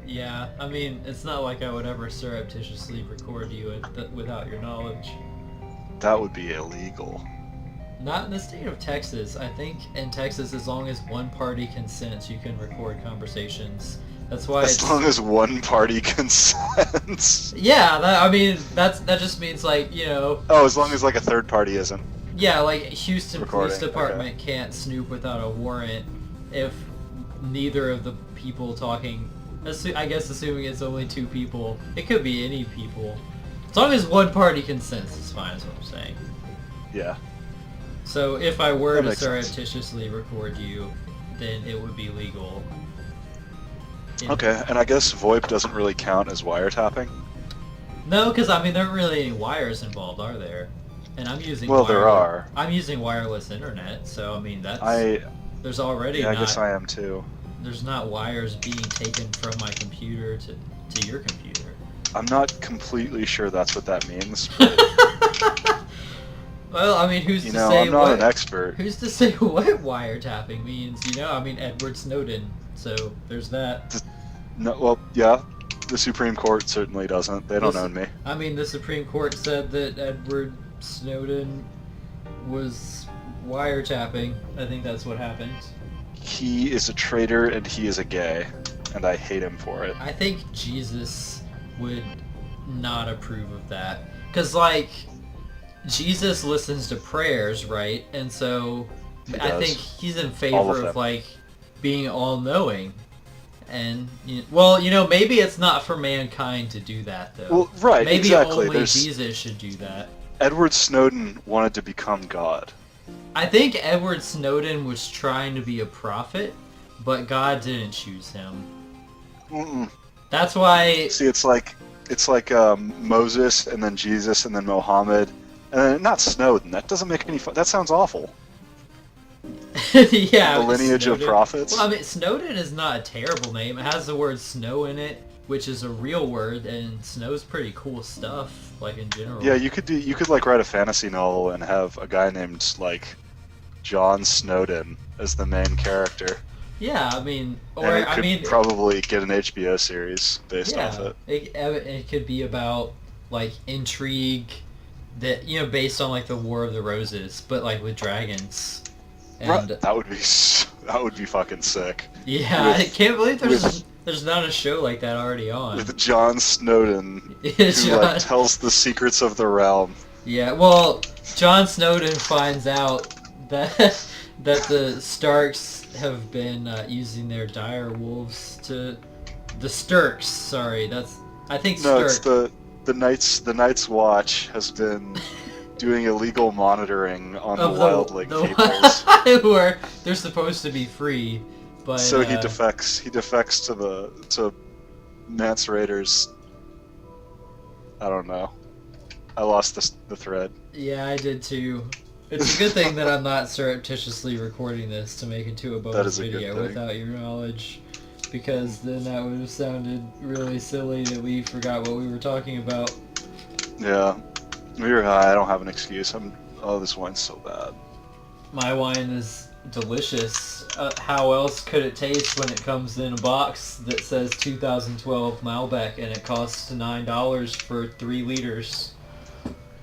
Yeah, I mean, it's not like I would ever surreptitiously record you without your knowledge. That would be illegal. Not in the state of Texas. I think in Texas, as long as one party consents, you can record conversations. That's why As it's... long as one party consents. Yeah, I mean, that just means, like, you know... Oh, as long as like a third party isn't Yeah, like, Houston Police recording. Department Okay. can't snoop without a warrant if neither of the people talking... I guess assuming it's only two people. It could be any people. As long as one party consents, it's fine, is what I'm saying. Yeah. So if I were That to makes sense. surreptitiously record you, then it would be legal. Okay, and I guess VoIP doesn't really count as wiretapping. No, because I mean there aren't really any wires involved, are there? And I'm using Well, there are. I'm using wireless internet, so I mean that's I there's already yeah, I not guess I am too. there's not wires being taken from my computer to your computer. I'm not completely sure that's what that means. Well, I mean, who's You to know, say I'm not what? an expert. Who's to say what wiretapping means? You know, I mean Edward Snowden. So there's that. No, well, yeah, the Supreme Court certainly doesn't. They don't Listen, own me. I mean, the Supreme Court said that Edward Snowden was wiretapping. I think that's what happened. He is a traitor and he is a gay, and I hate him for it. I think Jesus would not approve of that. Because, like, Jesus listens to prayers, right? And so He I does. think he's in All favor of of, them. like, being all-knowing. And, well, you know, maybe it's not for mankind to do that, though. Well, right, Maybe exactly. only There's Jesus should do that. Edward Snowden wanted to become God. I think Edward Snowden was trying to be a prophet, but God didn't choose him. Mm-mm. That's why... See, it's like Moses and then Jesus and then Mohammed and then not Snowden. That doesn't make any. That sounds awful. Yeah, The lineage Snowden. of prophets. Well, I mean, Snowden is not a terrible name. It has the word snow in it, which is a real word, and snow's pretty cool stuff, like in general. Yeah, you could like write a fantasy novel and have a guy named like John Snowden as the main character. Yeah, I mean, or And it I could mean, probably get an HBO series based off yeah, it. it could be about like intrigue that based on like the War of the Roses, but like with dragons. And That would be that would be fucking sick. yeah, I can't believe with- there's not a show like that already on. With John Snowden, who John- like tells the secrets of the realm. Yeah, well, Jon Snowden finds out that the Starks have been using their dire wolves to the Sturks. Sorry, I think No, Sturk. it's the Night's Watch has been doing illegal monitoring on the of Wild Lake the peoples. where they're supposed to be free, but So he defects. He defects to Mance Raiders. I don't know. I lost the thread. Yeah, I did too. It's a good thing that I'm not surreptitiously recording this to make into a bonus is a good video thing. without your knowledge, because then that would have sounded really silly that we forgot what we were talking about. Yeah, you're high. I don't have an excuse. Oh, this wine's so bad. My wine is delicious. How else could it taste when it comes in a box that says 2012 Malbec and it costs $9 for 3 liters?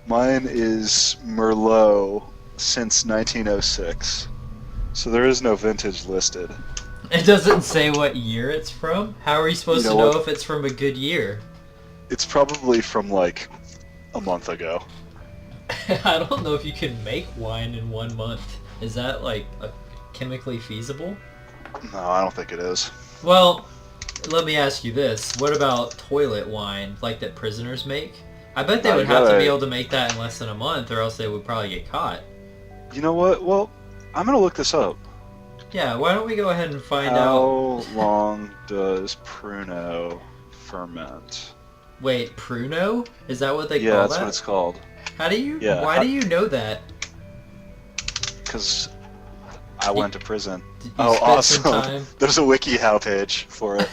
Mine is Merlot since 1906, so there is no vintage listed. It doesn't say what year it's from? How are you supposed You to know know what? if it's from a good year? It's probably from like a month ago. I don't know if you can make wine in 1 month. Is that like chemically feasible? No, I don't think it is. Well, let me ask you this. What about toilet wine, like that prisoners make? I bet they Oh, would you have to gotta- be able to make that in less than a month, or else they would probably get caught. You know what? Well, I'm gonna look this up. Yeah, why don't we go ahead and find out? How long does Pruno ferment? Wait, Pruno? Is that what they Yeah, call that's that? what it's called. How do you? Yeah, Why do you know that? Because I went to prison. Did you Oh, spend awesome! some time? There's a WikiHow page for it.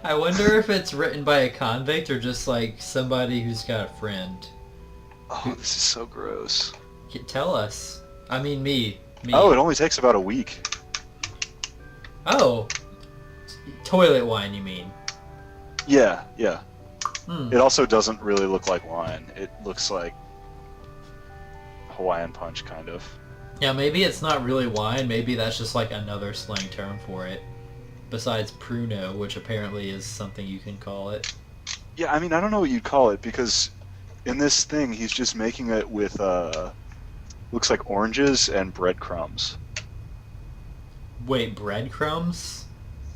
I wonder if it's written by a convict or just like somebody who's got a friend. Oh, this is so gross. Tell us. I mean, me. Oh, it only takes about a week. Oh. toilet wine, you mean? Yeah. Hmm. It also doesn't really look like wine. It looks like Hawaiian punch, kind of. Yeah, maybe it's not really wine. Maybe that's just like another slang term for it. Besides Pruno, which apparently is something you can call it. Yeah, I mean, I don't know what you'd call it, because in this thing, he's just making it with, looks like oranges and breadcrumbs. Wait, breadcrumbs?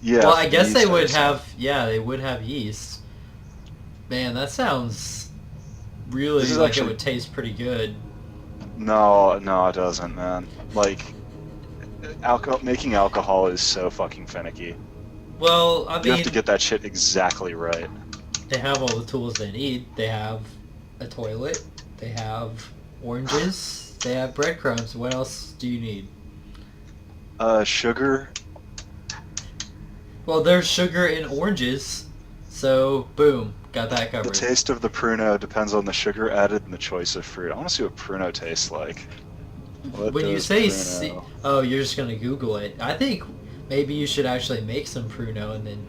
Yeah. Well, I guess yeast, they I would assume. have... Yeah, they would have yeast. Man, that sounds really This is like actually- it would taste pretty good. No, it doesn't, man. Like, making alcohol is so fucking finicky. Well, I You mean, have to get that shit exactly right. they have all the tools they need. They have a toilet. They have oranges. They have breadcrumbs. What else do you need? Sugar. Well, there's sugar in oranges, so boom, got that The covered. taste of the pruno depends on the sugar added and the choice of fruit. I want to see what pruno tastes like. What When you does say, Pruno- oh, you're just gonna Google it. I think maybe you should actually make some Pruno and then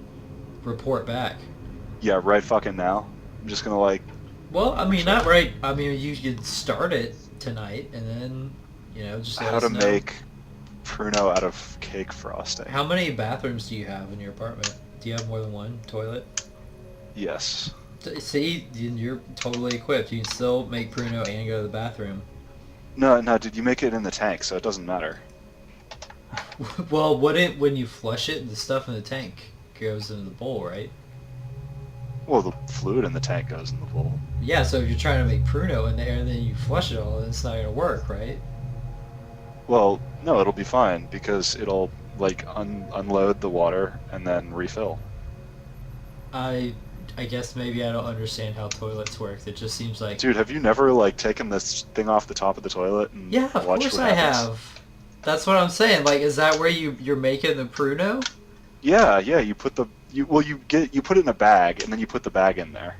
report back. Yeah, right fucking now. I'm just gonna like... Well, I mean, not right. I mean, you could start it tonight and then, just let how us to know. make pruno out of cake frosting. How many bathrooms do you have in your apartment? Do you have more than one toilet? Yes. See, you're totally equipped. You can still make Pruno and go to the bathroom. No, did you make it in the tank, so it doesn't matter. Well, when you flush it, the stuff in the tank goes into the bowl, right? Well, the fluid in the tank goes in the bowl. Yeah, so if you're trying to make Pruno in there and then you flush it all, then it's not going to work, right? Well, no, it'll be fine, because it'll, like, unload the water and then refill. I guess maybe I don't understand how toilets work. It just seems like... Dude, have you never, like, taken this thing off the top of the toilet and Yeah, of watched course what I happens? have. That's what I'm saying. Like, is that where you're making the Pruno? Yeah, you put you put it in a bag, and then you put the bag in there.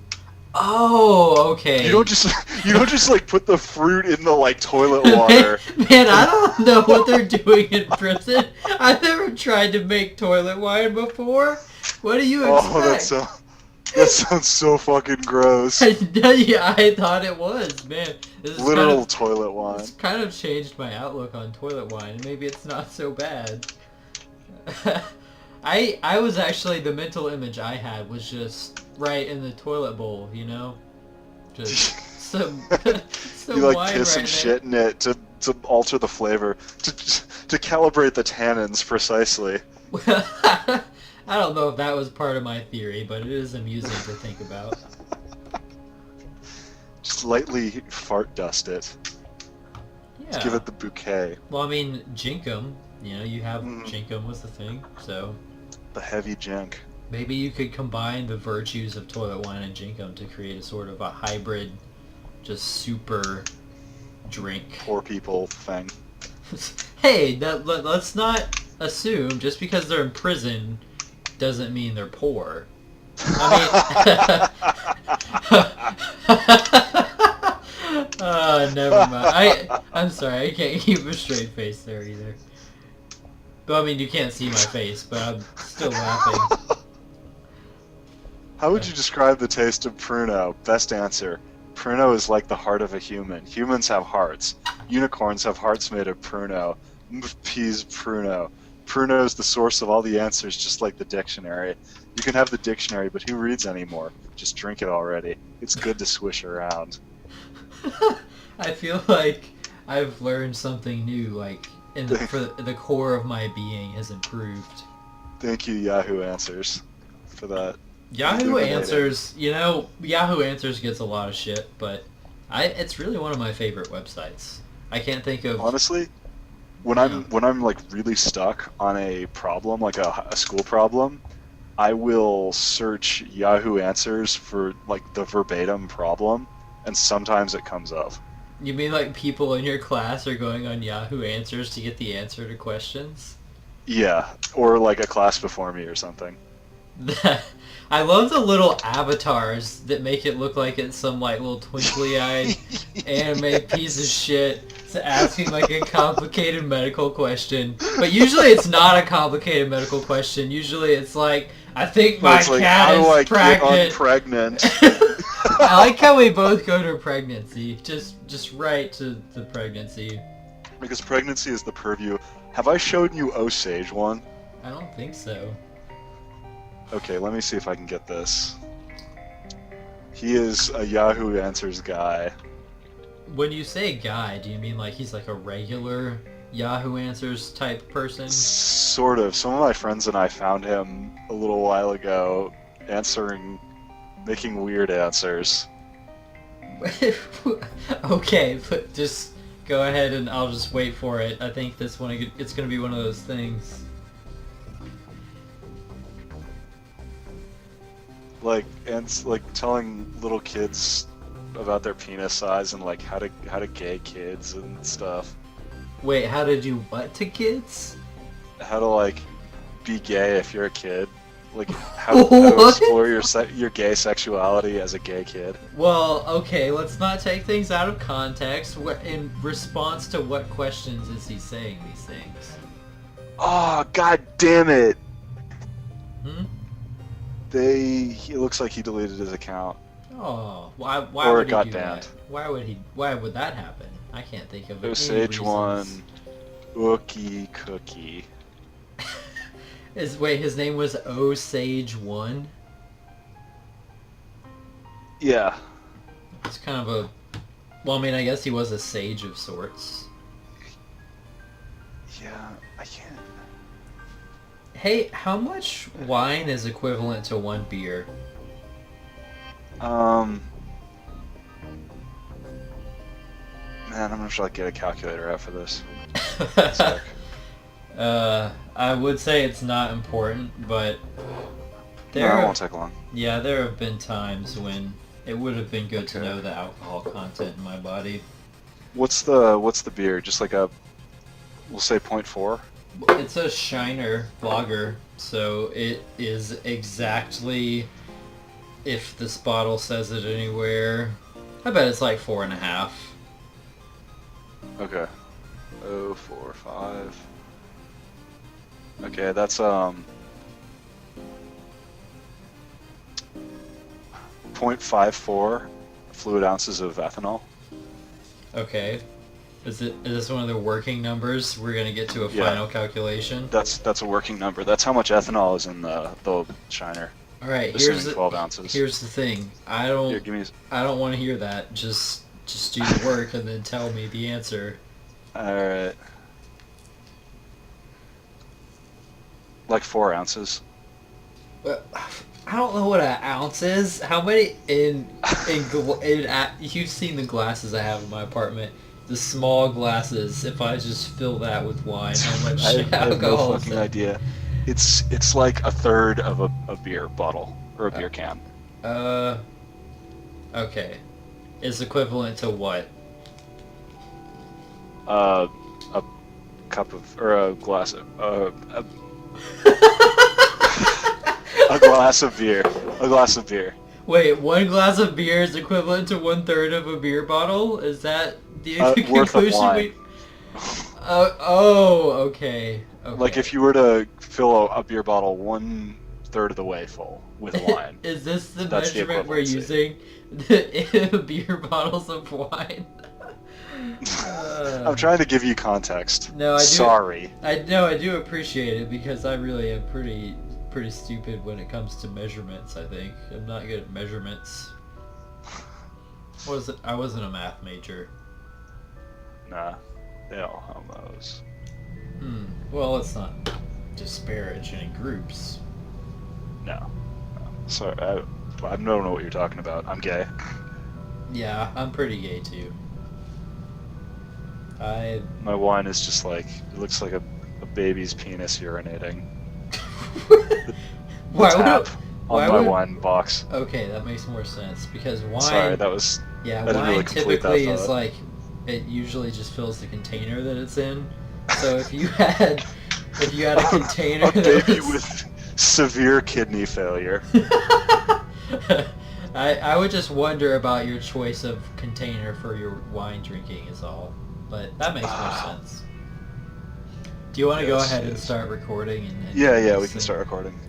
Oh, okay. You don't just like put the fruit in the like toilet water. Man, I don't know what they're doing in prison. I've never tried to make toilet wine before. What do you expect? Oh, that sounds so fucking gross. Yeah, I thought it was, man. This is Literal toilet wine. It's kind of changed my outlook on toilet wine, and maybe it's not so bad. I was actually, the mental image I had was just right in the toilet bowl, just some You like wine piss right and there. shit in it to alter the flavor, to calibrate the tannins precisely. I don't know if that was part of my theory, but it is amusing to think about. Just lightly fart dust it. Yeah. To give it the bouquet. Well, I mean, Jinkum, you have Mm. Jinkum was the thing, so The heavy jink. maybe you could combine the virtues of toilet wine and Jinkum to create a sort of a hybrid, just super drink. Poor people thing. Hey, let's not assume just because they're in prison doesn't mean they're poor. I mean, never mind. I'm sorry, I can't keep a straight face there either. But I mean, you can't see my face, but I'm still laughing. How would you describe the taste of Pruno? Best answer. Pruno is like the heart of a human. Humans have hearts. Unicorns have hearts made of Pruno. Peas Pruno. Pruno is the source of all the answers, just like the dictionary. You can have the dictionary, but who reads anymore? Just drink it already. It's good to swish around. I feel like I've learned something new, like, for the core of my being has improved. Thank you, Yahoo Answers, for that. Yahoo Illuminating. Answers, Yahoo Answers gets a lot of shit, but it's really one of my favorite websites. I can't think of... Honestly, when I'm like really stuck on a problem, like a school problem, I will search Yahoo Answers for like the verbatim problem, and sometimes it comes up. You mean like people in your class are going on Yahoo Answers to get the answer to questions? Yeah, or like a class before me or something. I love the little avatars that make it look like it's some like little twinkly-eyed anime piece of shit to asking like a complicated medical question. But usually it's not a complicated medical question. Usually it's like, I think my It's like, cat how do I is get pregnant. unpregnant? I like how we both go to pregnancy. Just right to the pregnancy. Because pregnancy is the purview. Have I shown you Osage one? I don't think so. Okay, let me see if I can get this. He is a Yahoo Answers guy. When you say guy, do you mean like he's like a regular Yahoo Answers type person? Sort of. Some of my friends and I found him a little while ago making weird answers. Okay, but just go ahead and I'll just wait for it. I think this one, it's going to be one of those things. Like telling little kids about their penis size and like how to gay kids and stuff. Wait, how to do what to kids? How to like be gay if you're a kid. Like how to explore your gay sexuality as a gay kid. Well, okay, let's not take things out of context. What, in response to what questions is he saying these things? Oh, god damn it! Hmm? It looks like he deleted his account. Oh, why Or would it he got do banned. that? Why would that happen? I can't think of any Osage one, reasons. Ookie Cookie. Wait, his name was Osage 1? Yeah. It's kind of a... Well, I mean, I guess he was a sage of sorts. Yeah, I can't. Hey, how much wine is equivalent to one beer? Man, I'm gonna try to get a calculator out for this. I would say it's not important, but No, it won't take long. yeah, there have been times when it would have been good to know the alcohol content in my body. What's the beer? Just like we'll say 0.4? It's a Shiner lager, so it is exactly, if this bottle says it anywhere, I bet it's like 4.5. Okay. 0.45. Okay, that's 0.54 fluid ounces of ethanol. Okay. Is this one of the working numbers? We're gonna get to a Yeah. final calculation. That's a working number. That's how much ethanol is in the Shiner. All right. Assuming 12 ounces. Here's the thing. I Here, give me. don't want to hear that. Just do the work and then tell me the answer. All right. Like 4 ounces. But I don't know what an ounce is. How many you've seen the glasses I have in my apartment. The small glasses. If I just fill that with wine, how much I have no alcohol is fucking that? idea. It's like a third of a beer bottle or a beer can. Okay. Is equivalent to what? A cup of or a glass of a glass of beer. A glass of beer. Wait, one glass of beer is equivalent to 1/3 of a beer bottle? Is that the Worth of conclusion wine. Okay. Like if you were to fill a beer bottle 1/3 of the way full with wine. Is this the That's the measurement we're equivalency. using? Beer bottles of wine? I'm trying to give you context. No, I do. Sorry. I do appreciate it because I really am pretty stupid when it comes to measurements, I think. I'm not good at measurements. I wasn't a math major. Nah. They all homos. Well, let's not disparage any groups. No. Sorry, I don't know what you're talking about. I'm gay. Yeah, I'm pretty gay too. My wine is just like, it looks like a baby's penis urinating. Why Tap would on my wine box. Okay, that makes more sense because wine. Sorry, that was. Yeah, I didn't wine really complete that typically is thought. like, it usually just fills the container that it's in. So if you had a container A baby that was... with severe kidney failure. I would just wonder about your choice of container for your wine drinking is all. but that makes more sense. Do you want to go Yes, ahead and yes. start recording? And Yeah, we can posting? start recording.